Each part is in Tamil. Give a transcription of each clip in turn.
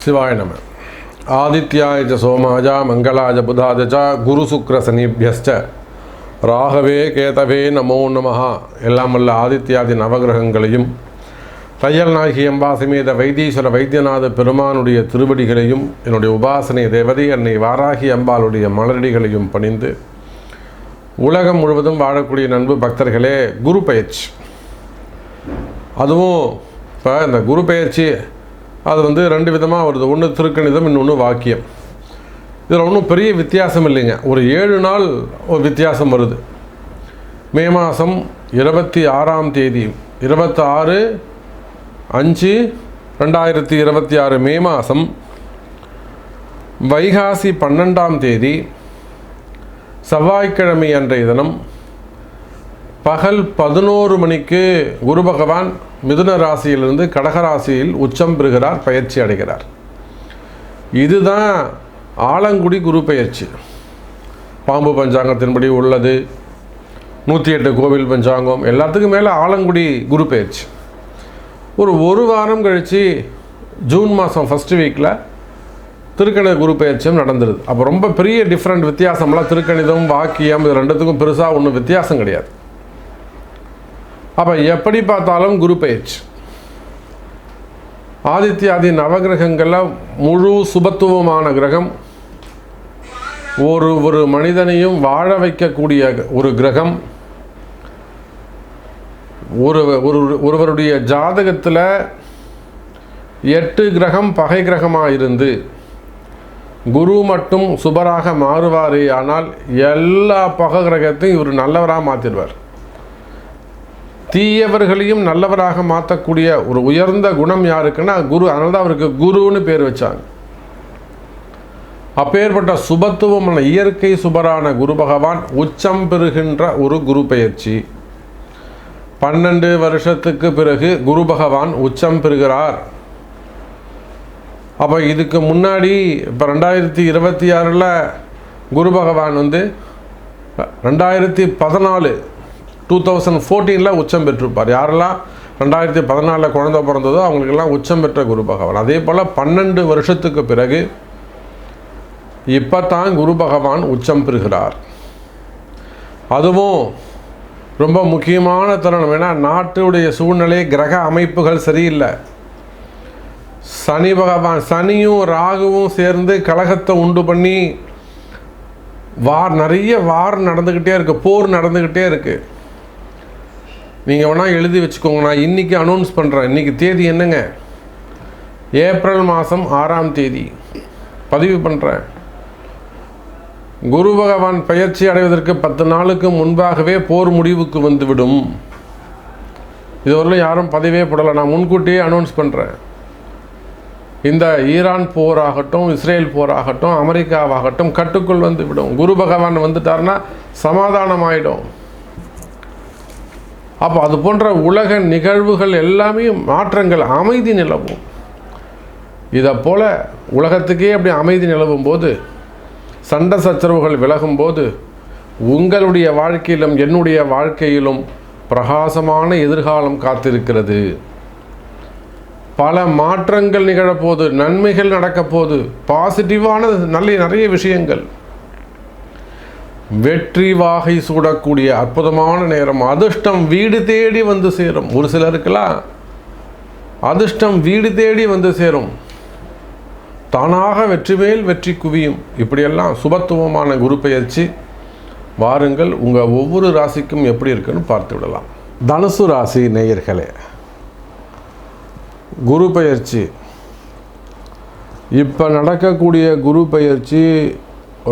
சிவாய நம. ஆதித்யாய ச சோமாய மங்களாய புதாய ச குரு சுக்ர சனிபியஸ்ச ராகவே கேதவே நமோ நமஹ. எல்லாம் வல்ல ஆதித்யாதி நவகிரகங்களையும் தையல் நாயகி அம்பா சமேத வைத்தீஸ்வர வைத்தியநாத பெருமானுடைய திருவடிகளையும் என்னுடைய உபாசனை தேவதை அன்னை வாராகி அம்பாளுடைய மலரடிகளையும் பணிந்து உலகம் முழுவதும் வாழக்கூடிய நண்பு பக்தர்களே, குரு பயிற்சி. அதுவும் இப்போ இந்த குரு பயிற்சி அது ரெண்டு விதமாக வருது. ஒன்று திருக்கணிதம், இன்னொன்று வாக்கியம். இதில் ஒன்றும் பெரிய வித்தியாசம் இல்லைங்க. ஒரு 7 நாள் ஒரு வித்தியாசம் வருது. மே மாதம் 26ஆம் தேதி 26/5/2026 மே மாதம், வைகாசி 12ஆம் தேதி செவ்வாய்க்கிழமை அன்றைய தினம் பகல் 11 மணிக்கு குரு பகவான் மிதுன ராசியிலிருந்து கடகராசியில் உச்சம் பெறுகிறார், பயிற்சி அடைகிறார். இதுதான் ஆலங்குடி குரு பயிற்சி. பாம்பு பஞ்சாங்கத்தின்படி உள்ளது. 108 கோவில் பஞ்சாங்கம் எல்லாத்துக்கும் மேலே ஆலங்குடி குரு பயிற்சி. ஒரு வாரம் கழித்து ஜூன் மாதம் ஃபஸ்ட் வீக்கில் திருக்கணித குரு பயிற்சியும் நடந்துருது. அப்போ ரொம்ப பெரிய டிஃப்ரெண்ட் வித்தியாசம்லாம் திருக்கணிதம் வாக்கியம் இது ரெண்டுத்துக்கும் பெருசாக ஒன்றும் வித்தியாசம் கிடையாது. அப்போ எப்படி பார்த்தாலும் குரு பயிற்சி. ஆதித்யாதி நவகிரகங்களில் முழு சுபத்துவமான கிரகம், ஒரு மனிதனையும் வாழ வைக்கக்கூடிய ஒரு கிரகம். ஒருவருடைய ஜாதகத்தில் 8 கிரகம் பகை கிரகமாக இருந்து குரு மட்டும் சுபராக மாறுவாரே, ஆனால் எல்லா பகை கிரகத்தையும் இவர் நல்லவராக மாற்றிடுவார். தீயவர்களையும் நல்லவராக மாற்றக்கூடிய ஒரு உயர்ந்த குணம் யாருக்குன்னா குரு. அதனால தான் அவருக்கு குருன்னு பேர் வச்சாங்க. அப்பேற்பட்ட சுபத்துவமான இயற்கை சுபரான குரு பகவான் உச்சம் பெறுகின்ற ஒரு குரு பயிற்சி. 12 வருஷத்துக்கு பிறகு குரு பகவான் உச்சம் பெறுகிறார். அப்போ இதுக்கு முன்னாடி இப்போ 2026 குரு பகவான் 2014 உச்சம் பெற்றிருப்பார். யாரெல்லாம் 2014 குழந்தை பிறந்ததோ அவங்களுக்கெல்லாம் உச்சம் பெற்ற குரு பகவான். அதே போல் 12 வருஷத்துக்கு பிறகு இப்போ தான் குரு பகவான் உச்சம் பெறுகிறார். அதுவும் ரொம்ப முக்கியமான தருணம். ஏன்னா நாட்டுடைய சூழ்நிலை, கிரக அமைப்புகள் சரியில்லை. சனி பகவான், சனியும் ராகுவும் சேர்ந்து கலகத்தை உண்டு பண்ணி நிறைய வார் நடந்துக்கிட்டே இருக்குது, போர் நடந்துக்கிட்டே இருக்குது. நீங்கள் வேணால் எழுதி வச்சுக்கோங்க, நான் இன்றைக்கி அனௌன்ஸ் பண்ணுறேன். இன்றைக்கி தேதி என்னங்க? ஏப்ரல் மாதம் 6ஆம் தேதி பதிவு பண்ணுறேன். குரு பகவான் பயிற்சி அடைவதற்கு 10 நாளுக்கு முன்பாகவே போர் முடிவுக்கு வந்துவிடும். இதுவரையிலும் யாரும் பதிவே போடலை, நான் முன்கூட்டியே அனௌன்ஸ் பண்ணுறேன். இந்த ஈரான் போராகட்டும், இஸ்ரேல் போராகட்டும், அமெரிக்காவாகட்டும் கட்டுக்குள் வந்துவிடும். குரு பகவான் வந்துட்டார்னா சமாதானம் ஆகிடும். அப்போ அது போன்ற உலக நிகழ்வுகள் எல்லாமே மாற்றங்கள், அமைதி நிலவும். இதை போல் உலகத்துக்கே அப்படி அமைதி நிலவும் போது, சண்டை சச்சரவுகள் விலகும்போது, உங்களுடைய வாழ்க்கையிலும் என்னுடைய வாழ்க்கையிலும் பிரகாசமான எதிர்காலம் காத்திருக்கிறது. பல மாற்றங்கள் நிகழப்போது, நன்மைகள் நடக்கப்போது, பாசிட்டிவான நிறைய விஷயங்கள். வெற்றி வாகை சூடக்கூடிய அற்புதமான நேரம். அதிர்ஷ்டம் வீடு தேடி வந்து சேரும். ஒரு சிலருக்கெல்லாம் அதிர்ஷ்டம் வீடு தேடி வந்து சேரும். தானாக வெற்றி மேல் வெற்றி குவியும். இப்படியெல்லாம் சுபத்துவமான குரு பயிற்சி. வாருங்கள், உங்கள் ஒவ்வொரு ராசிக்கும் எப்படி இருக்குன்னு பார்த்து விடலாம். தனுசு ராசி நேயர்களே, குரு பயிற்சி இப்போ நடக்கக்கூடிய குரு பயிற்சி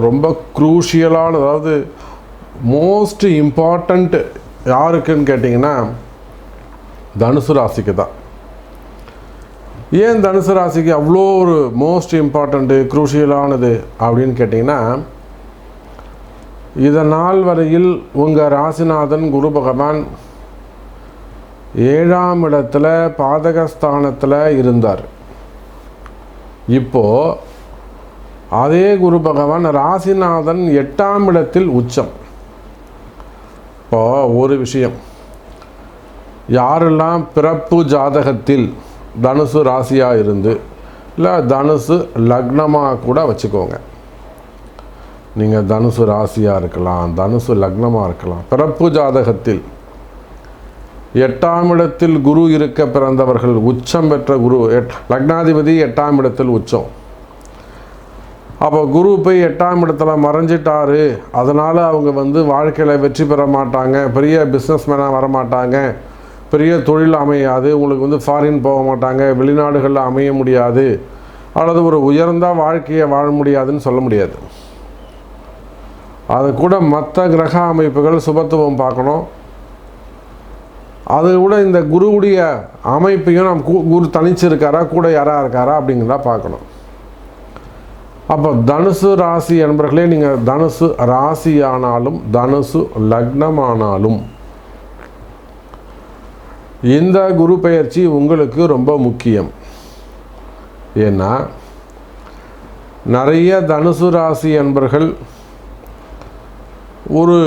ரொம்ப குரூஷியலான, அதாவது மோஸ்ட் இம்பார்ட்டண்ட் யாருக்குன்னு கேட்டிங்கன்னா தனுசு ராசிக்கு தான். ஏன் தனுசு ராசிக்கு அவ்வளோ ஒரு மோஸ்ட் இம்பார்ட்டண்ட்டு குரூஷியலானது அப்படின்னு கேட்டிங்கன்னா, இதனால் வரையில் உங்கள் ராசிநாதன் குரு பகவான் 7ஆம் இடத்துல பாதகஸ்தானத்தில் இருந்தார். இப்போது அதே குரு பகவான் ராசிநாதன் 8ஆம் இடத்தில் உச்சம். இப்போ ஒரு விஷயம், யாரெல்லாம் பிறப்பு ஜாதகத்தில் தனுசு ராசியாக இருந்து இல்லை தனுசு லக்னமாக கூட வச்சுக்கோங்க. நீங்கள் தனுசு ராசியாக இருக்கலாம், தனுசு லக்னமாக இருக்கலாம். பிறப்பு ஜாதகத்தில் 8ஆம் இடத்தில் குரு இருக்க பிறந்தவர்கள், உச்சம் பெற்ற குரு, லக்னாதிபதி 8ஆம் இடத்தில் உச்சம். அப்போ குரு போய் 8ஆம் இடத்துல மறைஞ்சிட்டாரு, அதனால் அவங்க வாழ்க்கையில் வெற்றி பெற மாட்டாங்க, பெரிய பிஸ்னஸ்மேனாக வரமாட்டாங்க, பெரிய தொழில் அமையாது, உங்களுக்கு ஃபாரின் போக மாட்டாங்க, வெளிநாடுகளில் அமைய முடியாது, அல்லது ஒரு உயர்ந்த வாழ்க்கையை வாழ முடியாதுன்னு சொல்ல முடியாது. அது கூட மற்ற கிரக அமைப்புகள் சுபத்துவம் பார்க்கணும். அது கூட இந்த குருவுடைய அமைப்பையும் நாம் குரு தனிச்சிருக்காரா, கூட யாராக இருக்காரா அப்படிங்கிறத பார்க்கணும். அப்போ தனுசு ராசி என்பர்களே, நீங்கள் தனுசு ராசியானாலும் தனுசு லக்னமானாலும் இந்த குரு பெயர்ச்சி உங்களுக்கு ரொம்ப முக்கியம். ஏன்னா நிறைய தனுசு ராசி என்பர்கள் ஒரு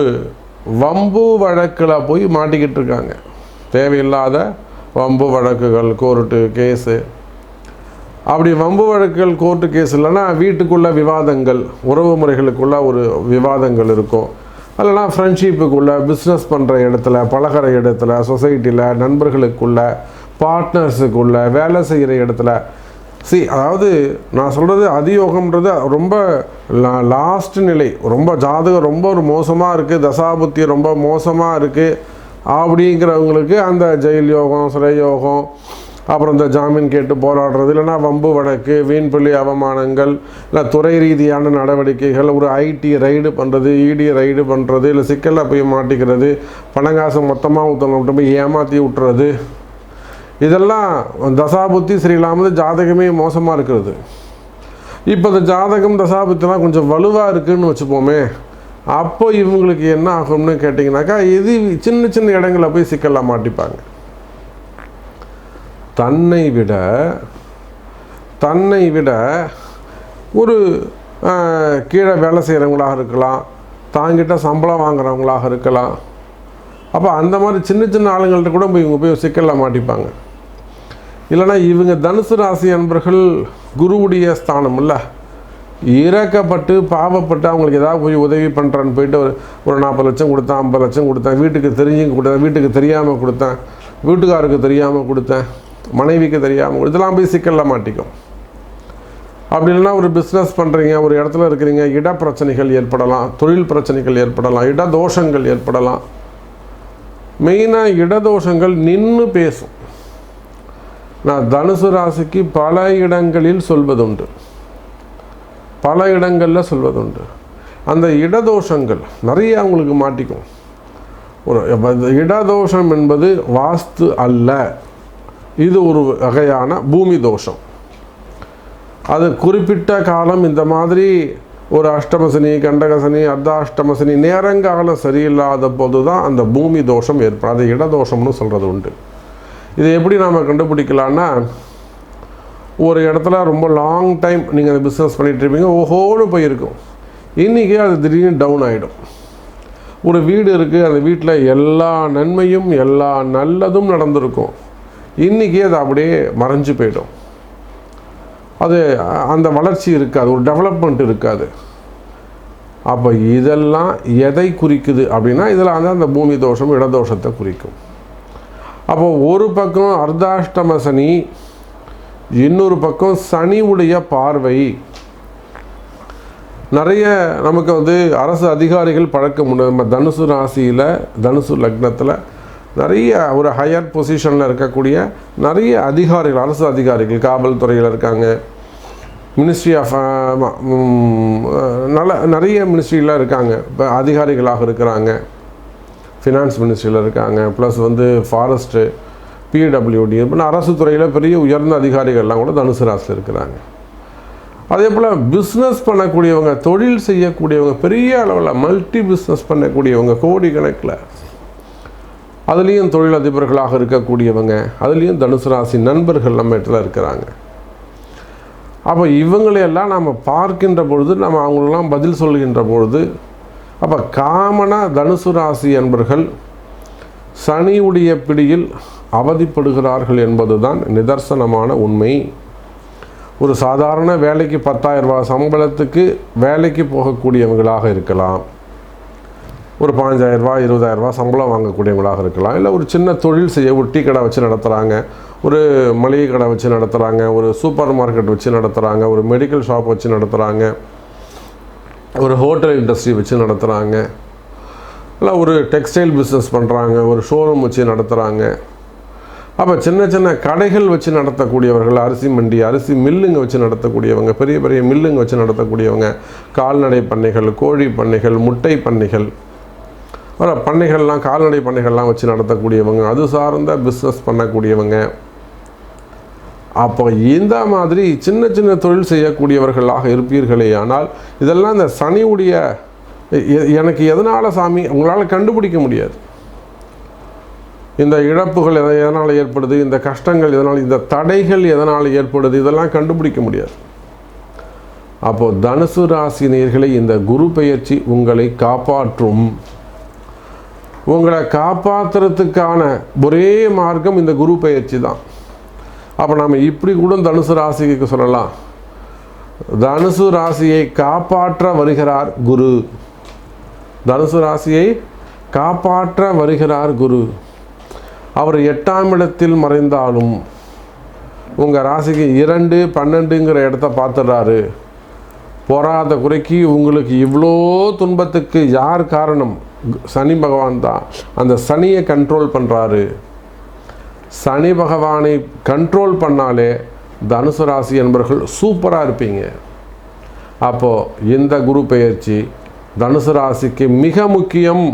வம்பு வழக்கில் போய் மாட்டிக்கிட்டு இருக்காங்க. தேவையில்லாத வம்பு வழக்குகள், கோர்ட்டு கேஸு. அப்படி வம்பு வழக்குகள், கோர்ட்டு கேஸ் இல்லைன்னா வீட்டுக்குள்ள விவாதங்கள், உறவு முறைகளுக்குள்ள ஒரு விவாதங்கள் இருக்கும். இல்லைனா ஃப்ரெண்ட்ஷிப்புக்குள்ளே, பிஸ்னஸ் பண்ணுற இடத்துல, பழகிற இடத்துல, சொசைட்டியில், நண்பர்களுக்குள்ள, பார்ட்னர்ஸுக்குள்ளே, வேலை செய்கிற இடத்துல. அதாவது நான் சொல்கிறது அதியோகம்ன்றது ரொம்ப லாஸ்ட் நிலை. ரொம்ப ஜாதகம் ரொம்ப ஒரு மோசமாக இருக்குது, தசாபுத்தி ரொம்ப மோசமாக இருக்குது அப்படிங்கிறவங்களுக்கு அந்த ஜெயில் யோகம், சிறை யோகம், அப்புறம் இந்த ஜாமீன் கேட்டு போராடுறது, இல்லைனா வம்பு வழக்கு, வீண்பள்ளி அவமானங்கள், இல்லை துறை ரீதியான நடவடிக்கைகள், ஒரு ஐடி ரைடு பண்ணுறது, இடி ரைடு பண்ணுறது, இல்லை சிக்கலில் போய் மாட்டிக்கிறது, பணங்காசு மொத்தமாக ஊற்றணும் போய் ஏமாற்றி விட்டுறது, இதெல்லாம் தசாபுத்தி சரியில்லாமல் ஜாதகமே மோசமாக இருக்கிறது. இப்போ இந்த ஜாதகம் தசாபுத்திலாம் கொஞ்சம் வலுவாக இருக்குதுன்னு வச்சுப்போமே, அப்போ இவங்களுக்கு என்ன ஆகும்னு கேட்டிங்கனாக்கா, இது சின்ன சின்ன இடங்களில் போய் சிக்கலாக மாட்டிப்பாங்க. தன்னை விட ஒரு கீழே வேலை செய்கிறவங்களாக இருக்கலாம், தாங்கிட்ட சம்பளம் வாங்குறவங்களாக இருக்கலாம். அப்போ அந்த மாதிரி சின்ன சின்ன ஆளுங்கள்ட்ட கூட இவங்க போய் சிக்கலில் மாட்டிப்பாங்க. இல்லைனா இவங்க தனுசு ராசி அன்பர்கள் குருவுடைய ஸ்தானம் இல்லை, இறக்கப்பட்டு பாவப்பட்டு அவங்களுக்கு ஏதாவது போய் உதவி பண்ணுறான்னு போயிட்டு ஒரு 40 லட்சம் கொடுத்தேன், 50 லட்சம் கொடுத்தேன், வீட்டுக்கு தெரிஞ்சு கொடுத்தேன், வீட்டுக்கு தெரியாமல் கொடுத்தேன், வீட்டுக்காருக்கு தெரியாமல் கொடுத்தேன், மனைவிக்கு தெரியாமல், இதெல்லாம் போய் சிக்கலில் மாட்டிக்கும். அப்படி இல்லைன்னா ஒரு பிஸ்னஸ் பண்ணுறீங்க, ஒரு இடத்துல இருக்கிறீங்க, இட பிரச்சனைகள் ஏற்படலாம், தொழில் பிரச்சனைகள் ஏற்படலாம், இடதோஷங்கள் ஏற்படலாம். மெயினாக இடதோஷங்கள் நின்று பேசும். நான் தனுசு ராசிக்கு பல இடங்களில் சொல்வதுண்டு, அந்த இடதோஷங்கள் நிறைய அவங்களுக்கு மாட்டிக்கும். ஒரு இடதோஷம் என்பது வாஸ்து அல்ல, இது ஒரு வகையான பூமி தோஷம். அது குறிப்பிட்ட காலம் இந்த மாதிரி ஒரு அஷ்டமசனி, கண்டகசனி, அர்த்தாஷ்டமசனி நேரங்காலம் சரியில்லாத போது தான் அந்த பூமி தோஷம் ஏற்படும். அது இடதோஷம்னு சொல்கிறது உண்டு. இதை எப்படி நாம் கண்டுபிடிக்கலான்னா, ஒரு இடத்துல ரொம்ப லாங் டைம் நீங்கள் அந்த பிஸ்னஸ் பண்ணிகிட்ருப்பீங்க, ஓஹோன்னு போயிருக்கும். இன்றைக்கி அது திடீர்னு டவுன் ஆகிடும். ஒரு வீடு இருக்குது, அந்த வீட்டில் எல்லா நன்மையும் எல்லா நல்லதும் நடந்திருக்கும், இன்றைக்கி அது அப்படியே மறைஞ்சு போயிடும். அது அந்த வளர்ச்சி இருக்காது, ஒரு டெவலப்மெண்ட் இருக்காது. அப்போ இதெல்லாம் எதை குறிக்குது அப்படின்னா, இதில் அந்த பூமி தோஷம், இடதோஷத்தை குறிக்கும். அப்போது ஒரு பக்கம் அர்த்தாஷ்டம சனி, இன்னொரு பக்கம் சனி உடைய பார்வை. நிறைய நமக்கு அரசு அதிகாரிகள் பழக்கம் உண்டு. நம்ம தனுசு ராசியில், தனுசு லக்னத்தில் நிறைய ஒரு ஹையர் பொசிஷனில் இருக்கக்கூடிய நிறைய அதிகாரிகள், அரசு அதிகாரிகள், காவல்துறையில் இருக்காங்க, மினிஸ்ட்ரி ஆஃப் நிறைய மினிஸ்ட்ரியில் இருக்காங்க, இப்போ அதிகாரிகளாக இருக்கிறாங்க, ஃபினான்ஸ் மினிஸ்ட்ரியில் இருக்காங்க, ப்ளஸ் ஃபாரஸ்ட்டு, பிடபிள்யூடி, அரசு துறையில் பெரிய உயர்ந்த அதிகாரிகள்லாம் கூட தனுசு ராசியில் இருக்கிறாங்க. அதே போல் பிஸ்னஸ் பண்ணக்கூடியவங்க, தொழில் செய்யக்கூடியவங்க, பெரிய அளவில் மல்டி பிஸ்னஸ் பண்ணக்கூடியவங்க, கோடிக்கணக்கில், அதுலேயும் தொழிலதிபர்களாக இருக்கக்கூடியவங்க, அதுலேயும் தனுசு ராசி நண்பர்கள் நம்ம இடத்துல இருக்கிறாங்க. அப்போ இவங்களையெல்லாம் நம்ம பார்க்கின்ற பொழுது, நம்ம அவங்களெல்லாம் பதில் சொல்கின்ற பொழுது, அப்போ காமனாக தனுசு ராசி என்பர்கள் சனியுடைய பிடியில் அவதிப்படுகிறார்கள் என்பது தான் நிதர்சனமான உண்மை. ஒரு சாதாரண வேலைக்கு 10,000 ரூபாய் சம்பளத்துக்கு வேலைக்கு போகக்கூடியவங்களாக இருக்கலாம், ஒரு 15,000 ரூபாய் 20,000 ரூபாய் சம்பளம் வாங்கக்கூடியவங்களாக இருக்கலாம், இல்லை ஒரு சின்ன தொழில் செய்ய ஒரு டீ கடை வச்சு நடத்துகிறாங்க, ஒரு மளிகை கடை வச்சு நடத்துகிறாங்க, ஒரு சூப்பர் மார்க்கெட் வச்சு நடத்துகிறாங்க, ஒரு மெடிக்கல் ஷாப் வச்சு நடத்துகிறாங்க, ஒரு ஹோட்டல் இண்டஸ்ட்ரி வச்சு நடத்துகிறாங்க, இல்லை ஒரு டெக்ஸ்டைல் பிஸ்னஸ் பண்ணுறாங்க, ஒரு ஷோரூம் வச்சு நடத்துகிறாங்க. அப்போ சின்ன சின்ன கடைகள் வச்சு நடத்தக்கூடியவர்கள், அரிசி மண்டி, அரிசி மில்லுங்க வச்சு நடத்தக்கூடியவங்க, பெரிய பெரிய மில்லுங்க வச்சு நடத்தக்கூடியவங்க, கால்நடை பண்ணைகள், கோழி பண்ணைகள், முட்டை பண்ணைகள், பண்ணைகள்லாம் கால்நடை பண்ணைகள்லாம் வச்சு நடத்தக்கூடியவங்க, அது சார்ந்த பிஸ்னஸ் பண்ணக்கூடியவங்க. அப்போ இந்த மாதிரி சின்ன சின்ன தொழில் செய்யக்கூடியவர்களாக இருப்பீர்களே. ஆனால் இதெல்லாம் இந்த சனியுடைய எனக்கு எதனால் சாமி உங்களால் கண்டுபிடிக்க முடியாது. இந்த இழப்புகள் எதனால் ஏற்படுது, இந்த கஷ்டங்கள் எதனால், இந்த தடைகள் எதனால் ஏற்படுது, இதெல்லாம் கண்டுபிடிக்க முடியாது. அப்போது தனுசு ராசி நேயர்களை இந்த குரு பெயர்ச்சி உங்களை காப்பாற்றும். உங்களை காப்பாற்றுறதுக்கான ஒரே மார்க்கம் இந்த குரு பெயர்ச்சி தான். அப்போ நாம் இப்படி கூட தனுசு ராசிக்கு சொல்லலாம், தனுசு ராசியை காப்பாற்ற வருகிறார் குரு. தனுசு ராசியை காப்பாற்ற வருகிறார் குரு. அவர் 8ஆம் இடத்தில் மறைந்தாலும் உங்கள் ராசிக்கு 2, 12ங்கிற இடத்த பார்த்துடுறாரு. போராத குறைக்கு உங்களுக்கு இவ்வளோ துன்பத்துக்கு யார் காரணம்? சனி பகவான் தான். அந்த சனியை கண்ட்ரோல் பண்ணுறாரு. சனி பகவானை கண்ட்ரோல் பண்ணாலே தனுசு ராசி என்பவர்கள் சூப்பராக இருப்பீங்க. அப்போது இந்த குரு பெயர்ச்சி தனுசு ராசிக்கு மிக முக்கியம்.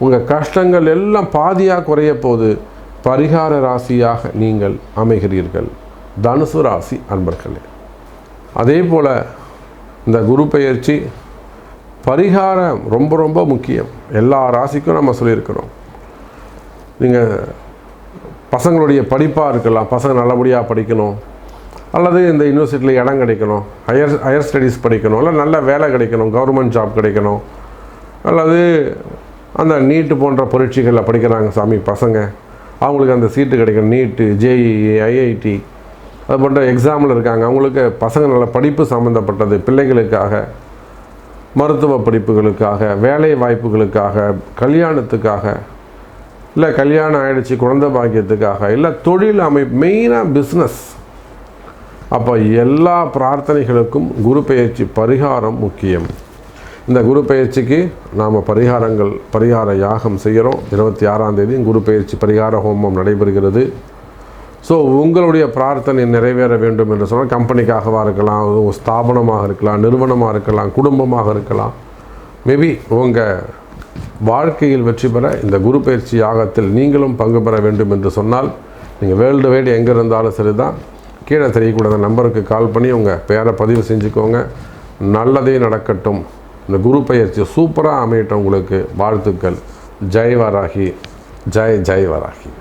உங்கள் கஷ்டங்கள் எல்லாம் பாதியாக குறைய போது பரிகார ராசியாக நீங்கள் அமைகிறீர்கள் தனுசு ராசி அன்பர்களே. அதே போல் இந்த குரு பெயர்ச்சி பரிகாரம் ரொம்ப ரொம்ப முக்கியம். எல்லா ராசிக்கும் நம்ம சொல்லியிருக்கிறோம். நீங்கள் பசங்களுடைய படிப்பாக இருக்கலாம், பசங்க நல்லபடியாக படிக்கணும், அல்லது இந்த யூனிவர்சிட்டியில் இடம் கிடைக்கணும், ஹையர் ஸ்டடீஸ் படிக்கணும், இல்லை நல்ல வேலை கிடைக்கணும், கவர்மெண்ட் ஜாப் கிடைக்கணும், அல்லது அந்த நீட்டு போன்ற பரீட்சைகளில் படிக்கிறாங்க சாமி பசங்க, அவங்களுக்கு அந்த சீட்டு கிடைக்கணும். நீட்டு, ஜேஇஇ, ஐஐடி அது போன்ற எக்ஸாமில் இருக்காங்க, அவங்களுக்கு பசங்க நல்ல படிப்பு சம்மந்தப்பட்டது, பிள்ளைகளுக்காக, மருத்துவ படிப்புகளுக்காக, வேலை வாய்ப்புகளுக்காக, கல்யாணத்துக்காக, இல்லை கல்யாணம் ஆகிடுச்சு குழந்தை பாக்கியத்துக்காக, இல்லை தொழில் அமைப்பு, மெயினாக பிஸ்னஸ். அப்போ எல்லா பிரார்த்தனைகளுக்கும் குரு பெயர்ச்சி பரிகாரம் முக்கியம். இந்த குரு பெயர்ச்சிக்கு நாம் பரிகார யாகம் செய்கிறோம். 26ஆம் தேதி குரு பெயர்ச்சி பரிகார ஹோமம் நடைபெறுகிறது. ஸோ உங்களுடைய பிரார்த்தனை நிறைவேற வேண்டும் என்று சொன்னால் கம்பெனிக்காகவாக இருக்கலாம், ஸ்தாபனமாக இருக்கலாம், நிறுவனமாக இருக்கலாம், குடும்பமாக இருக்கலாம், மேபி உங்கள் வாழ்க்கையில் வெற்றி பெற இந்த குரு பெயர்ச்சி யாகத்தில் நீங்களும் பங்கு பெற வேண்டும் என்று சொன்னால் நீங்கள் வேர்ல்டு வைடு எங்கே இருந்தாலும் சரி தான், கீழே தெரியக்கூடாத நம்பருக்கு கால் பண்ணி உங்கள் பேரை பதிவு செஞ்சுக்கோங்க. நல்லதே நடக்கட்டும். இந்த குரு பெயர்ச்சி சூப்பராக அமையட்டும் உங்களுக்கு. வாழ்த்துக்கள். ஜெய் வராகி, ஜெய் வராகி.